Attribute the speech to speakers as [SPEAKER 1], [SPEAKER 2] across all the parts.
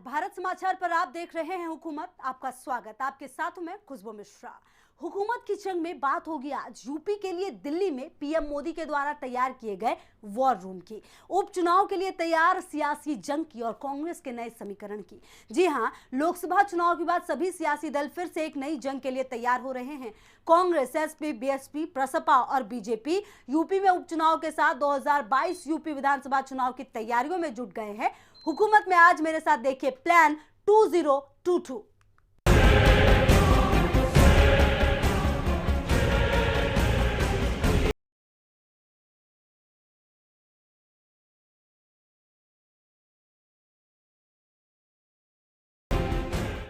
[SPEAKER 1] भारत समाचार पर आप देख रहे हैं हुकूमत। आपका स्वागत। आपके साथ में खुशबू मिश्रा। हुकूमत की जंग में बात होगी आज यूपी के लिए दिल्ली में पीएम मोदी के द्वारा तैयार किए गए वॉर रूम की, उपचुनाव के लिए तैयार सियासी जंग की और कांग्रेस के नए समीकरण की। जी हां, लोकसभा चुनाव के बाद सभी सियासी दल फिर से एक नई जंग के लिए तैयार हो रहे हैं। कांग्रेस, एसपी, बीएसपी, प्रसपा और बीजेपी यूपी में उपचुनाव के साथ 2022 यूपी विधानसभा चुनाव की तैयारियों में जुट गए हैं। हुकूमत में आज मेरे साथ देखिए प्लान 2022।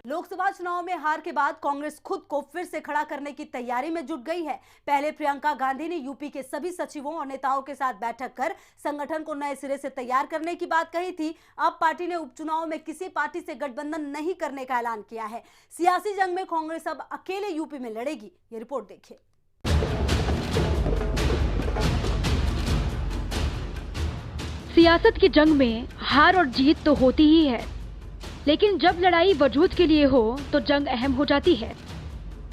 [SPEAKER 1] लोकसभा चुनाव में हार के बाद कांग्रेस खुद को फिर से खड़ा करने की तैयारी में जुट गई है। पहले प्रियंका गांधी ने यूपी के सभी सचिवों और नेताओं के साथ बैठक कर संगठन को नए सिरे से तैयार करने की बात कही थी। अब पार्टी ने उपचुनाव में किसी पार्टी से गठबंधन नहीं करने का ऐलान किया है। सियासी जंग में कांग्रेस अब अकेले यूपी में लड़ेगी। ये रिपोर्ट देखिए।
[SPEAKER 2] सियासत की जंग में हार और जीत तो होती ही है, लेकिन जब लड़ाई वजूद के लिए हो तो जंग अहम हो जाती है।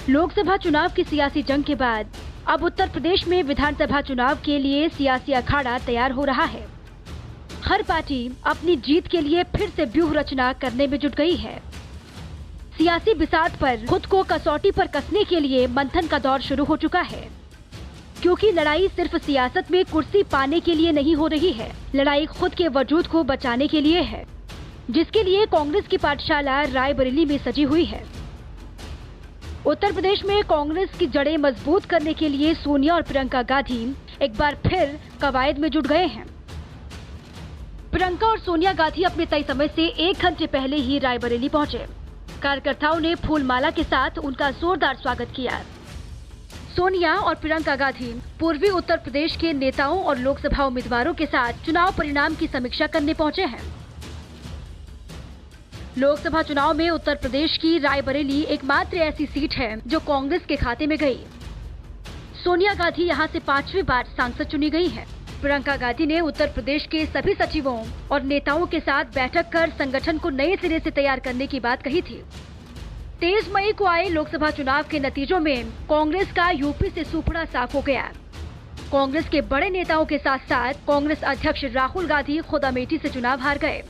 [SPEAKER 2] लोकसभा चुनाव की सियासी जंग के बाद अब उत्तर प्रदेश में विधानसभा चुनाव के लिए सियासी अखाड़ा तैयार हो रहा है। हर पार्टी अपनी जीत के लिए फिर से व्यूह रचना करने में जुट गई है। सियासी बिसात पर खुद को कसौटी पर कसने के लिए मंथन का दौर शुरू हो चुका है, क्योंकि लड़ाई सिर्फ सियासत में कुर्सी पाने के लिए नहीं हो रही है। लड़ाई खुद के वजूद को बचाने के लिए है, जिसके लिए कांग्रेस की पाठशाला रायबरेली में सजी हुई है। उत्तर प्रदेश में कांग्रेस की जड़ें मजबूत करने के लिए सोनिया और प्रियंका गांधी एक बार फिर कवायद में जुट गए हैं। प्रियंका और सोनिया गांधी अपने तय समय से 1 घंटे पहले ही रायबरेली पहुंचे। कार्यकर्ताओं ने फूलमाला के साथ उनका जोरदार स्वागत किया। सोनिया और प्रियंका गांधी पूर्वी उत्तर प्रदेश के नेताओं और लोकसभा उम्मीदवारों के साथ चुनाव परिणाम की समीक्षा करने पहुंचे हैं। लोकसभा चुनाव में उत्तर प्रदेश की रायबरेली एकमात्र ऐसी सीट है जो कांग्रेस के खाते में गई। सोनिया गांधी यहां से 5वीं बार सांसद चुनी गई हैं। प्रियंका गांधी ने उत्तर प्रदेश के सभी सचिवों और नेताओं के साथ बैठक कर संगठन को नए सिरे से तैयार करने की बात कही थी। 23 मई को आए लोकसभा चुनाव के नतीजों में कांग्रेस का यूपी से सूपड़ा साफ हो गया। कांग्रेस के बड़े नेताओं के साथ साथ कांग्रेस अध्यक्ष राहुल गांधी खुद अमेठी से चुनाव हार गए।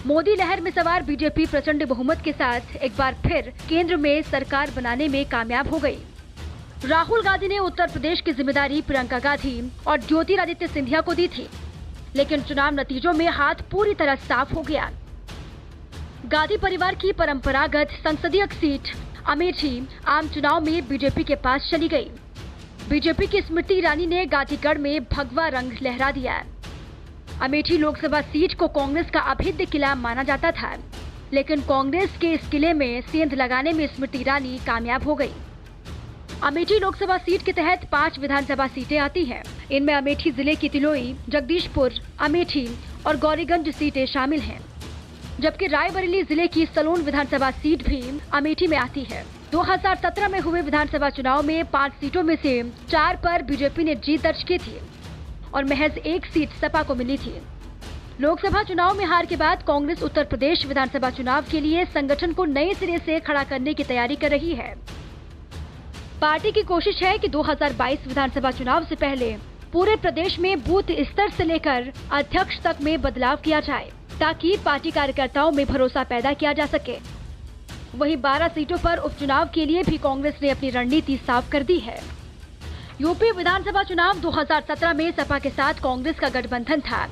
[SPEAKER 2] मोदी लहर में सवार बीजेपी प्रचंड बहुमत के साथ एक बार फिर केंद्र में सरकार बनाने में कामयाब हो गई। राहुल गांधी ने उत्तर प्रदेश की जिम्मेदारी प्रियंका गांधी और ज्योतिरादित्य सिंधिया को दी थी, लेकिन चुनाव नतीजों में हाथ पूरी तरह साफ हो गया। गांधी परिवार की परंपरागत संसदीय सीट अमेठी आम चुनाव में बीजेपी के पास चली गई। बीजेपी की स्मृति ईरानी ने गांधीगढ़ में भगवा रंग लहरा दिया। अमेठी लोकसभा सीट को कांग्रेस का अभेद्य किला माना जाता था, लेकिन कांग्रेस के इस किले में सेंध लगाने में स्मृति ईरानी कामयाब हो गई। अमेठी लोकसभा सीट के तहत 5 विधानसभा सीटें आती हैं। इनमें अमेठी जिले की तिलोई, जगदीशपुर, अमेठी और गौरीगंज सीटें शामिल हैं, जबकि रायबरेली जिले की सलोन विधानसभा सीट भी अमेठी में आती है। 2017 में हुए विधानसभा चुनाव में 5 सीटों में से 4 पर बीजेपी ने जीत दर्ज की थी और महज 1 सीट सपा को मिली थी। लोकसभा चुनाव में हार के बाद कांग्रेस उत्तर प्रदेश विधानसभा चुनाव के लिए संगठन को नए सिरे से खड़ा करने की तैयारी कर रही है। पार्टी की कोशिश है कि 2022 विधानसभा चुनाव से पहले पूरे प्रदेश में बूथ स्तर से लेकर अध्यक्ष तक में बदलाव किया जाए, ताकि पार्टी कार्यकर्ताओं में भरोसा पैदा किया जा सके। वहीं 12 सीटों पर उपचुनाव के लिए भी कांग्रेस ने अपनी रणनीति साफ कर दी है। यूपी विधानसभा चुनाव 2017 में सपा के साथ कांग्रेस का गठबंधन था।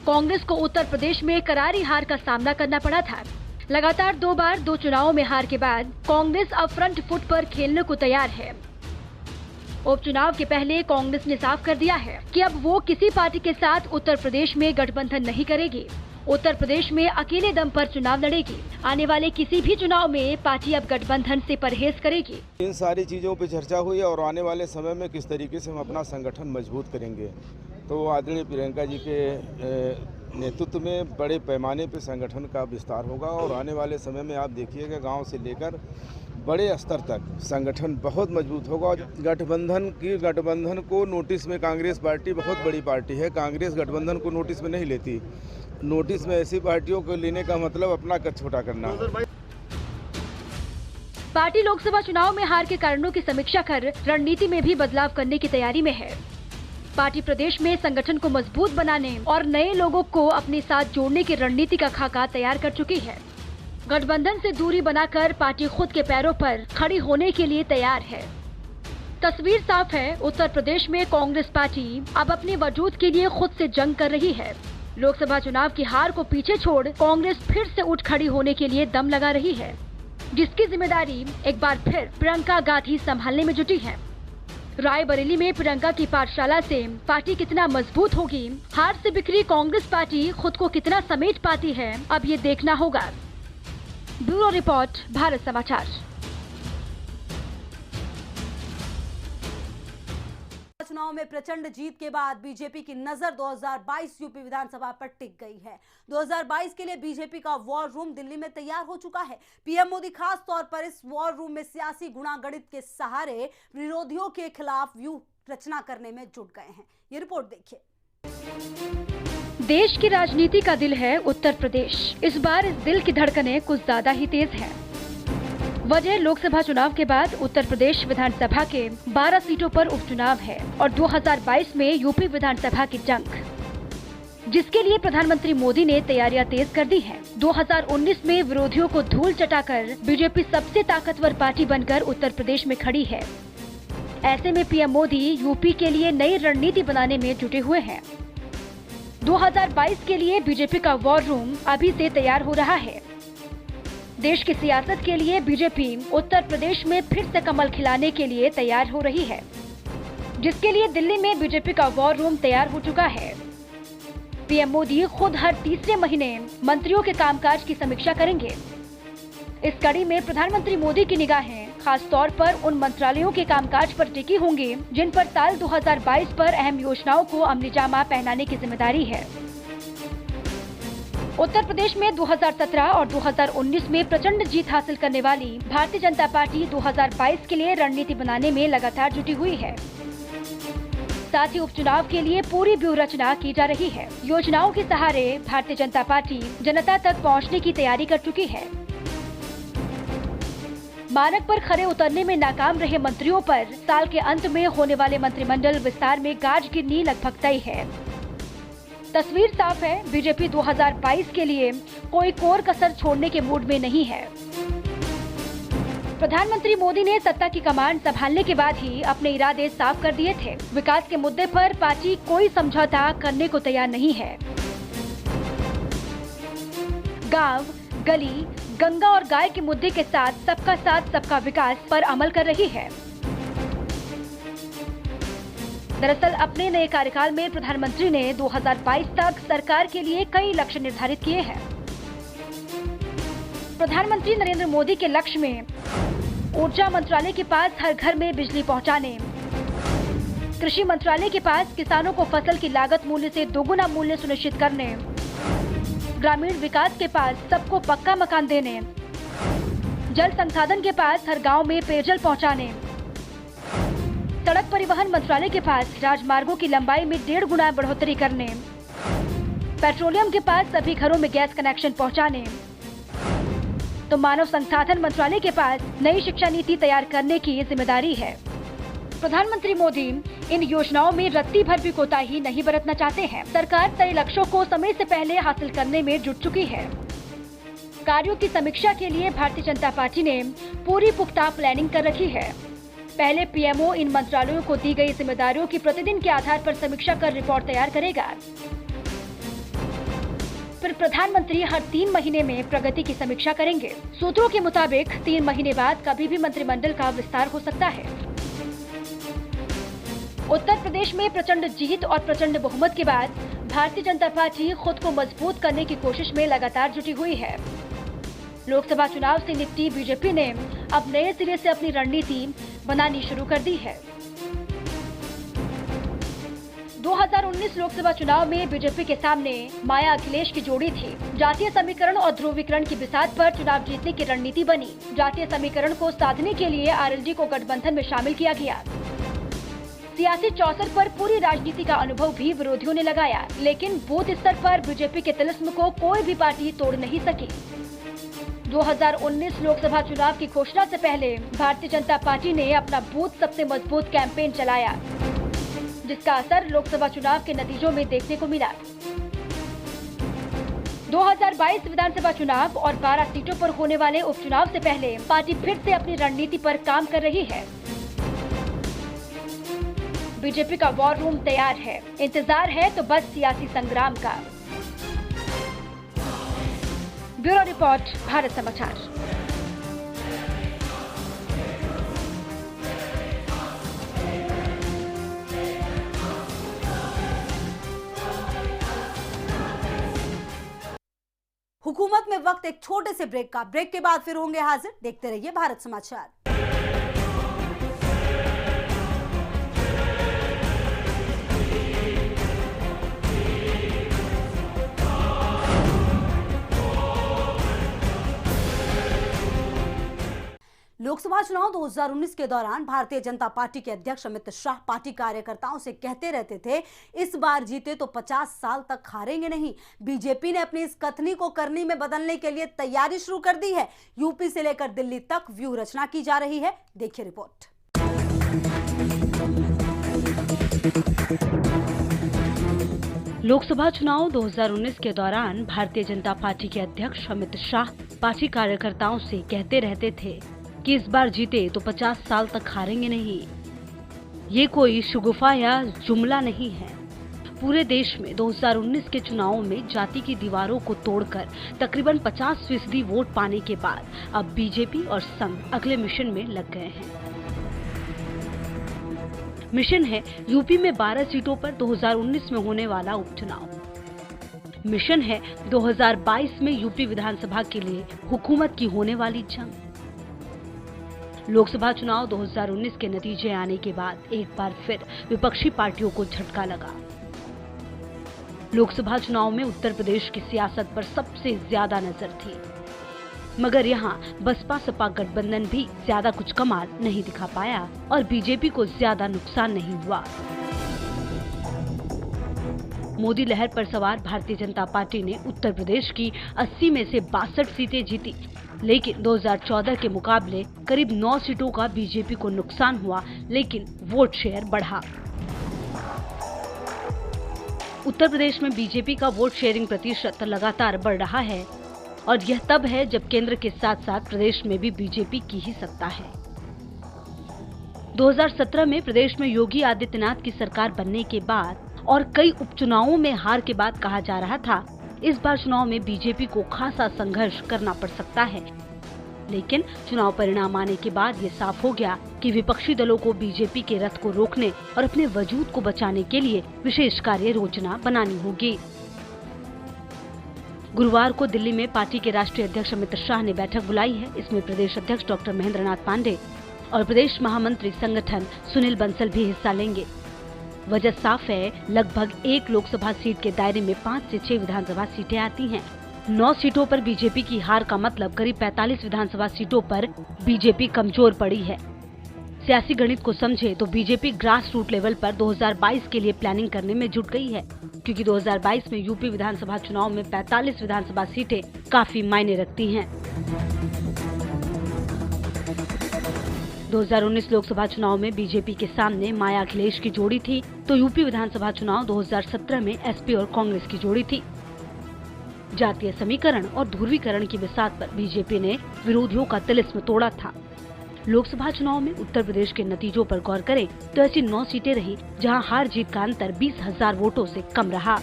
[SPEAKER 2] कांग्रेस को उत्तर प्रदेश में करारी हार का सामना करना पड़ा था। लगातार 2 बार 2 चुनावों में हार के बाद कांग्रेस अब फ्रंट फुट पर खेलने को तैयार है। उपचुनाव के पहले कांग्रेस ने साफ कर दिया है कि अब वो किसी पार्टी के साथ उत्तर प्रदेश में गठबंधन नहीं करेगी। उत्तर प्रदेश में अकेले दम पर चुनाव लड़ेगी। आने वाले किसी भी चुनाव में पार्टी अब गठबंधन से परहेज करेगी।
[SPEAKER 3] इन सारी चीज़ों पर चर्चा हुई और आने वाले समय में किस तरीके से हम अपना संगठन मजबूत करेंगे, तो आदरणीय प्रियंका जी के नेतृत्व में बड़े पैमाने पर संगठन का विस्तार होगा और आने वाले समय में आप देखिएगा गांव से लेकर बड़े स्तर तक संगठन बहुत मजबूत होगा। गठबंधन को नोटिस में कांग्रेस पार्टी बहुत बड़ी पार्टी है। कांग्रेस गठबंधन को नोटिस में नहीं लेती। नोटिस में ऐसी पार्टियों को लेने का मतलब अपना कद छोटा करना है।
[SPEAKER 2] पार्टी लोकसभा चुनाव में हार के कारणों की समीक्षा कर रणनीति में भी बदलाव करने की तैयारी में है। पार्टी प्रदेश में संगठन को मजबूत बनाने और नए लोगों को अपने साथ जोड़ने की रणनीति का खाका तैयार कर चुकी है। गठबंधन से दूरी बनाकर पार्टी खुद के पैरों पर खड़ी होने के लिए तैयार है। तस्वीर साफ है, उत्तर प्रदेश में कांग्रेस पार्टी अब अपने वजूद के लिए खुद से जंग कर रही है। लोकसभा चुनाव की हार को पीछे छोड़ कांग्रेस फिर से उठ खड़ी होने के लिए दम लगा रही है, जिसकी जिम्मेदारी एक बार फिर प्रियंका गांधी संभालने में जुटी है। रायबरेली में प्रियंका की पाठशाला से पार्टी कितना मजबूत होगी, हार से बिखरी कांग्रेस पार्टी खुद को कितना समेट पाती है, अब ये देखना होगा। ब्यूरो रिपोर्ट, भारत समाचार।
[SPEAKER 1] चुनाव में प्रचंड जीत के बाद बीजेपी की नजर 2022 यूपी विधानसभा पर टिक गई है। 2022 के लिए बीजेपी का वॉर रूम दिल्ली में तैयार हो चुका है। पीएम मोदी खास तौर पर इस वॉर रूम में सियासी गुणागणित के सहारे विरोधियों के खिलाफ व्यूह रचना करने में जुट गए हैं। ये रिपोर्ट देखिए।
[SPEAKER 2] देश की राजनीति का दिल है उत्तर प्रदेश। इस बार इस दिल की धड़कनें कुछ ज्यादा ही तेज हैं। वजह लोकसभा चुनाव के बाद उत्तर प्रदेश विधानसभा के 12 सीटों पर उपचुनाव है और 2022 में यूपी विधानसभा की जंग, जिसके लिए प्रधानमंत्री मोदी ने तैयारियां तेज कर दी हैं। 2019 में विरोधियों को धूल चटाकर बीजेपी सबसे ताकतवर पार्टी बनकर उत्तर प्रदेश में खड़ी है। ऐसे में पीएम मोदी यूपी के लिए नई रणनीति बनाने में जुटे हुए हैं। 2022 के लिए बीजेपी का वॉर रूम अभी से तैयार हो रहा है। देश की सियासत के लिए बीजेपी उत्तर प्रदेश में फिर से कमल खिलाने के लिए तैयार हो रही है, जिसके लिए दिल्ली में बीजेपी का वॉर रूम तैयार हो चुका है। पीएम मोदी खुद हर तीसरे महीने मंत्रियों के कामकाज की समीक्षा करेंगे। इस कड़ी में प्रधानमंत्री मोदी की निगाहें खास तौर पर उन मंत्रालयों के कामकाज पर टिकी होंगी जिन पर साल 2022 पर अहम योजनाओं को अमलीजामा पहनाने की जिम्मेदारी है। उत्तर प्रदेश में 2017 और 2019 में प्रचंड जीत हासिल करने वाली भारतीय जनता पार्टी 2022 के लिए रणनीति बनाने में लगातार जुटी हुई है। साथ ही उपचुनाव के लिए पूरी व्यूह रचना की जा रही है। योजनाओं के सहारे भारतीय जनता पार्टी जनता तक पहुंचने की तैयारी कर चुकी है। मानक पर खरे उतरने में नाकाम रहे मंत्रियों पर साल के अंत में होने वाले मंत्रिमंडल विस्तार में गाज गिरनी लगभग तय है। तस्वीर साफ है, बीजेपी 2022 के लिए कोई कोर कसर छोड़ने के मूड में नहीं है। प्रधानमंत्री मोदी ने सत्ता की कमान संभालने के बाद ही अपने इरादे साफ कर दिए थे। विकास के मुद्दे पर पार्टी कोई समझौता करने को तैयार नहीं है। गांव, गली, गंगा और गाय के मुद्दे के साथ सबका विकास पर अमल कर रही है। दरअसल अपने नए कार्यकाल में प्रधानमंत्री ने 2022 तक सरकार के लिए कई लक्ष्य निर्धारित किए हैं। प्रधानमंत्री नरेंद्र मोदी के लक्ष्य में ऊर्जा मंत्रालय के पास हर घर में बिजली पहुंचाने, कृषि मंत्रालय के पास किसानों को फसल की लागत मूल्य से दोगुना मूल्य सुनिश्चित करने, ग्रामीण विकास के पास सबको पक्का मकान देने, जल संसाधन के पास हर गांव में पेयजल पहुंचाने, सड़क परिवहन मंत्रालय के पास राजमार्गों की लंबाई में 1.5 गुना बढ़ोतरी करने, पेट्रोलियम के पास सभी घरों में गैस कनेक्शन पहुंचाने, तो मानव संसाधन मंत्रालय के पास नई शिक्षा नीति तैयार करने की जिम्मेदारी है। प्रधानमंत्री मोदी इन योजनाओं में रत्ती भर भी कोताही नहीं बरतना चाहते हैं। सरकार तय लक्ष्यों को समय से पहले हासिल करने में जुट चुकी है। कार्यों की समीक्षा के लिए भारतीय जनता पार्टी ने पूरी पुख्ता प्लानिंग कर रखी है। पहले पीएमओ इन मंत्रालयों को दी गई जिम्मेदारियों की प्रतिदिन के आधार पर समीक्षा कर रिपोर्ट तैयार करेगा। फिर प्रधानमंत्री हर 3 महीने में प्रगति की समीक्षा करेंगे। सूत्रों के मुताबिक 3 महीने बाद कभी भी मंत्रिमंडल का विस्तार हो सकता है। उत्तर प्रदेश में प्रचंड जीत और प्रचंड बहुमत के बाद भारतीय जनता पार्टी खुद को मजबूत करने की कोशिश में लगातार जुटी हुई है। लोकसभा चुनाव से निपटी बीजेपी ने अब नए सिरे से अपनी रणनीति बनानी शुरू कर दी है। 2019 लोकसभा चुनाव में बीजेपी के सामने माया अखिलेश की जोड़ी थी। जातीय समीकरण और ध्रुवीकरण की बिसात पर चुनाव जीतने की रणनीति बनी। जातीय समीकरण को साधने के लिए आरएलडी को गठबंधन में शामिल किया गया। सियासी चौसर पर पूरी राजनीति का अनुभव भी विरोधियों ने लगाया, लेकिन बूथ स्तर पर बीजेपी के तिलिस्म को कोई भी पार्टी तोड़ नहीं सकी। 2019 लोकसभा चुनाव की घोषणा से पहले भारतीय जनता पार्टी ने अपना बूथ सबसे मजबूत कैंपेन चलाया, जिसका असर लोकसभा चुनाव के नतीजों में देखने को मिला। 2022 विधानसभा चुनाव और 12 सीटों पर होने वाले उपचुनाव से पहले पार्टी फिर से अपनी रणनीति पर काम कर रही है। बीजेपी का वॉर रूम तैयार है, इंतजार है तो बस सियासी संग्राम का। ब्यूरो रिपोर्ट, भारत समाचार।
[SPEAKER 1] हुकूमत में वक्त एक छोटे से ब्रेक का। ब्रेक के बाद फिर होंगे हाजिर। देखते रहिए भारत समाचार। लोकसभा चुनाव 2019 के दौरान भारतीय जनता पार्टी के अध्यक्ष अमित शाह पार्टी कार्यकर्ताओं से कहते रहते थे, इस बार जीते तो 50 साल तक हारेंगे नहीं। बीजेपी ने अपनी इस कथनी को करनी में बदलने के लिए तैयारी शुरू कर दी है। यूपी से लेकर दिल्ली तक व्यूह रचना की जा रही है। देखिए रिपोर्ट।
[SPEAKER 4] लोकसभा चुनाव 2019 के दौरान भारतीय जनता पार्टी के अध्यक्ष अमित शाह पार्टी कार्यकर्ताओं से कहते रहते थे कि इस बार जीते तो 50 साल तक हारेंगे नहीं। ये कोई शुगुफा या जुमला नहीं है। पूरे देश में 2019 के चुनावों में जाति की दीवारों को तोड़कर तकरीबन 50% वोट पाने के बाद अब बीजेपी और संघ अगले मिशन में लग गए हैं। मिशन है यूपी में 12 सीटों पर 2019 में होने वाला उपचुनाव। मिशन है 2022 में यूपी विधानसभा के लिए हुकूमत की होने वाली जंग। लोकसभा चुनाव 2019 के नतीजे आने के बाद एक बार फिर विपक्षी पार्टियों को झटका लगा। लोकसभा चुनाव में उत्तर प्रदेश की सियासत पर सबसे ज्यादा नजर थी, मगर यहां बसपा सपा गठबंधन भी ज्यादा कुछ कमाल नहीं दिखा पाया और बीजेपी को ज्यादा नुकसान नहीं हुआ। मोदी लहर पर सवार भारतीय जनता पार्टी ने उत्तर प्रदेश की 80 में से 62 सीटें जीती, लेकिन 2014 के मुकाबले करीब 9 सीटों का बीजेपी को नुकसान हुआ, लेकिन वोट शेयर बढ़ा। उत्तर प्रदेश में बीजेपी का वोट शेयरिंग प्रतिशत लगातार बढ़ रहा है और यह तब है जब केंद्र के साथ साथ प्रदेश में भी बीजेपी की ही सत्ता है। 2017 में प्रदेश में योगी आदित्यनाथ की सरकार बनने के बाद और कई उपचुनावों में हार के बाद कहा जा रहा था, इस बार चुनाव में बीजेपी को खासा संघर्ष करना पड़ सकता है। लेकिन चुनाव परिणाम आने के बाद ये साफ हो गया कि विपक्षी दलों को बीजेपी के रथ को रोकने और अपने वजूद को बचाने के लिए विशेष कार्य योजना बनानी होगी। गुरुवार को दिल्ली में पार्टी के राष्ट्रीय अध्यक्ष अमित शाह ने बैठक बुलाई है। इसमें प्रदेश अध्यक्ष डॉक्टर महेंद्र नाथ पांडे और प्रदेश महामंत्री संगठन सुनील बंसल भी हिस्सा लेंगे। वजह साफ है, लगभग 1 लोकसभा सीट के दायरे में 5 से 6 विधानसभा सीटें आती हैं। 9 सीटों पर बीजेपी की हार का मतलब करीब 45 विधानसभा सीटों पर बीजेपी कमजोर पड़ी है। सियासी गणित को समझे तो बीजेपी ग्रास रूट लेवल पर 2022 के लिए प्लानिंग करने में जुट गई है, क्योंकि 2022 में यूपी विधानसभा चुनाव में 45 विधानसभा सीटें काफी मायने रखती हैं। 2019 लोकसभा चुनाव में बीजेपी के सामने माया अखिलेश की जोड़ी थी, तो यूपी विधानसभा चुनाव 2017 में एसपी और कांग्रेस की जोड़ी थी। जातीय समीकरण और ध्रुवीकरण की बिसात पर बीजेपी ने विरोधियों का तिलिस्म तोड़ा था। लोकसभा चुनाव में उत्तर प्रदेश के नतीजों पर गौर करें तो ऐसी 9 सीटें रही जहां हार जीत का अंतर 20,000 वोटों से कम रहा।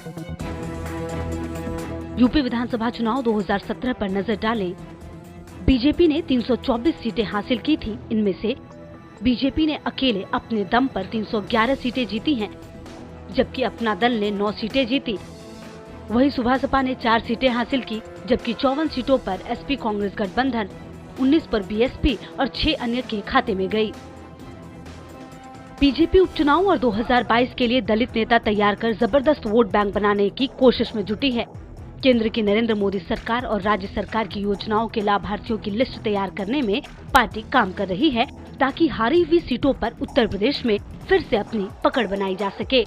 [SPEAKER 4] यूपी विधानसभा चुनाव 2017 पर नजर डालें, बीजेपी ने 324 सीटें हासिल की थी। इनमें से बीजेपी ने अकेले अपने दम पर 311 सीटें जीती हैं, जबकि अपना दल ने 9 सीटें जीती। वहीं सुभाष सपा ने 4 सीटें हासिल की, जबकि 54 सीटों पर एसपी कांग्रेस गठबंधन, 19 पर बीएसपी और 6 अन्य के खाते में गई। बीजेपी उपचुनाव और 2022 के लिए दलित नेता तैयार कर जबरदस्त वोट बैंक बनाने की कोशिश में जुटी है। केंद्र की नरेंद्र मोदी सरकार और राज्य सरकार की योजनाओं के लाभार्थियों की लिस्ट तैयार करने में पार्टी काम कर रही है, ताकि हारी हुई सीटों पर उत्तर प्रदेश में फिर से अपनी पकड़ बनाई जा सके।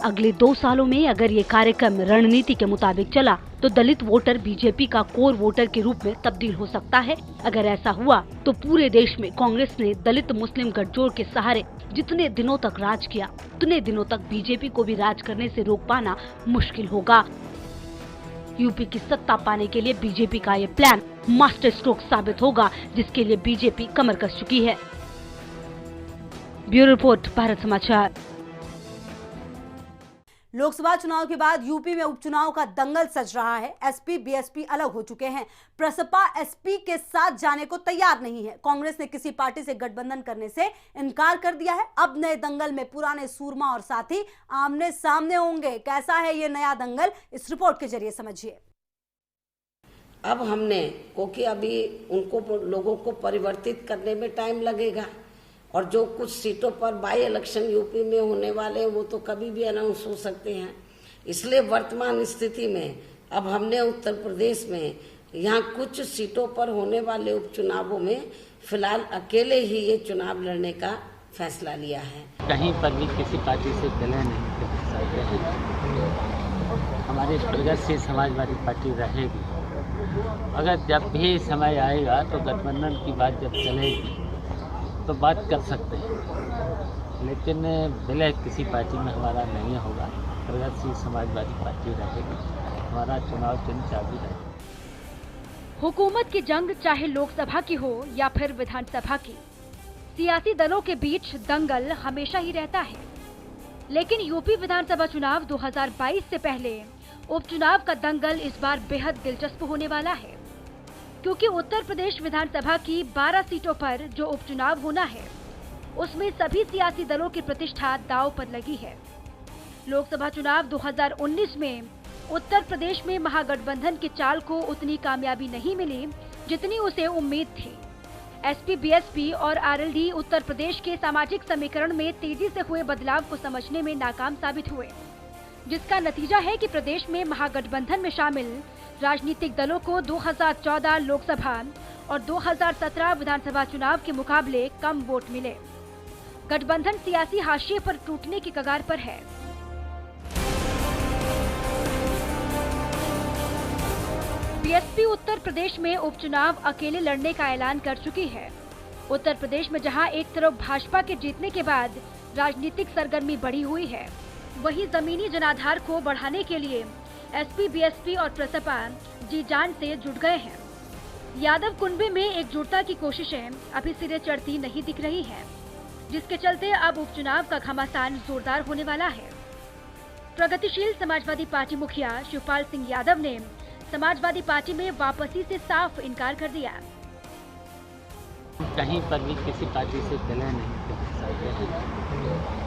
[SPEAKER 4] अगले 2 सालों में अगर ये कार्यक्रम रणनीति के मुताबिक चला तो दलित वोटर बीजेपी का कोर वोटर के रूप में तब्दील हो सकता है। अगर ऐसा हुआ तो पूरे देश में कांग्रेस ने दलित मुस्लिम गठजोड़ के सहारे जितने दिनों तक राज किया उतने दिनों तक बीजेपी को भी राज करने से रोक पाना मुश्किल होगा। यूपी की सत्ता पाने के लिए बीजेपी का ये प्लान मास्टर स्ट्रोक साबित होगा, जिसके लिए बीजेपी कमर कस चुकी है। ब्यूरो रिपोर्ट, भारत समाचार।
[SPEAKER 1] लोकसभा चुनाव के बाद यूपी में उपचुनाव का दंगल सज रहा है। एसपी बीएसपी अलग हो चुके हैं। प्रसपा एसपी के साथ जाने को तैयार नहीं है। कांग्रेस ने किसी पार्टी से गठबंधन करने से इनकार कर दिया है। अब नए दंगल में पुराने सूरमा और साथी आमने सामने होंगे। कैसा है ये नया दंगल, इस रिपोर्ट के जरिए समझिए।
[SPEAKER 5] अब हमने, क्योंकि अभी उनको लोगों को परिवर्तित करने में टाइम लगेगा और जो कुछ सीटों पर बाई इलेक्शन यूपी में होने वाले हैं वो तो कभी भी अनाउंस हो सकते हैं। इसलिए वर्तमान स्थिति में अब हमने उत्तर प्रदेश में यहाँ कुछ सीटों पर होने वाले उपचुनावों में फिलहाल अकेले ही ये चुनाव लड़ने का फैसला लिया है।
[SPEAKER 6] कहीं पर भी किसी पार्टी से विलय नहीं कर सकते हैं। हमारी प्रगतिशील समाजवादी पार्टी रहेगी। अगर जब भी समय आएगा तो गठबंधन की बात जब चलेगी तो बात कर सकते हैं, लेकिन विलय किसी पार्टी में हमारा नहीं होगा। प्रगतिशील समाजवादी पार्टी रहेगी। हमारा चुनाव चिन्ह चाबी रहेगा।
[SPEAKER 2] हुकूमत की जंग चाहे लोकसभा की हो या फिर विधानसभा की, सियासी दलों के बीच दंगल हमेशा ही रहता है। लेकिन यूपी विधानसभा चुनाव 2022 से पहले उपचुनाव का दंगल इस बार बेहद दिलचस्प होने वाला है, क्योंकि उत्तर प्रदेश विधानसभा की 12 सीटों पर जो उपचुनाव होना है उसमें सभी सियासी दलों की प्रतिष्ठा दांव पर लगी है। लोकसभा चुनाव 2019 में उत्तर प्रदेश में महागठबंधन की चाल को उतनी कामयाबी नहीं मिली जितनी उसे उम्मीद थी। एसपी बीएसपी और आरएलडी उत्तर प्रदेश के सामाजिक समीकरण में तेजी से हुए बदलाव को समझने में नाकाम साबित हुए, जिसका नतीजा है कि प्रदेश में महागठबंधन में शामिल राजनीतिक दलों को 2014 लोकसभा और 2017 विधानसभा चुनाव के मुकाबले कम वोट मिले। गठबंधन सियासी हाशिए पर टूटने की कगार पर है। बीएसपी उत्तर प्रदेश में उपचुनाव अकेले लड़ने का ऐलान कर चुकी है। उत्तर प्रदेश में जहां एक तरफ भाजपा के जीतने के बाद राजनीतिक सरगर्मी बढ़ी हुई है, वहीं जमीनी जनाधार को बढ़ाने के लिए एसपी बीएसपी और प्रसपा जी जान से जुट गए हैं। यादव कुनबे में एकजुटता की कोशिशें अभी सिरे चढ़ती नहीं दिख रही हैं, जिसके चलते अब उपचुनाव का घमासान जोरदार होने वाला है। प्रगतिशील समाजवादी पार्टी मुखिया शिवपाल सिंह यादव ने समाजवादी पार्टी में वापसी से साफ इनकार कर दिया।
[SPEAKER 6] कहीं पर भी किसी पार्टी से विलय नहीं कर सकते हैं।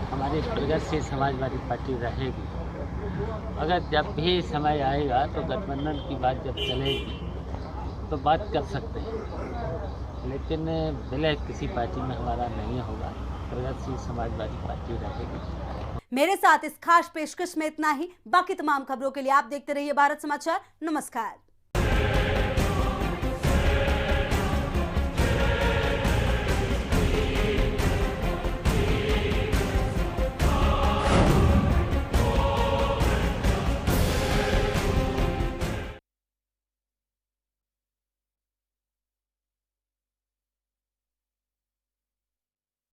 [SPEAKER 6] हमारी प्रगतिशील समाजवादी पार्टी रहेगी। अगर जब भी समय आएगा तो गठबंधन की बात जब चलेगी तो बात कर सकते हैं, लेकिन विलय किसी पार्टी में हमारा नहीं होगा। प्रगतिशील समाजवादी पार्टी रहेगी।
[SPEAKER 1] मेरे साथ इस खास पेशकश में इतना ही। बाकी तमाम खबरों के लिए आप देखते रहिए भारत समाचार। नमस्कार।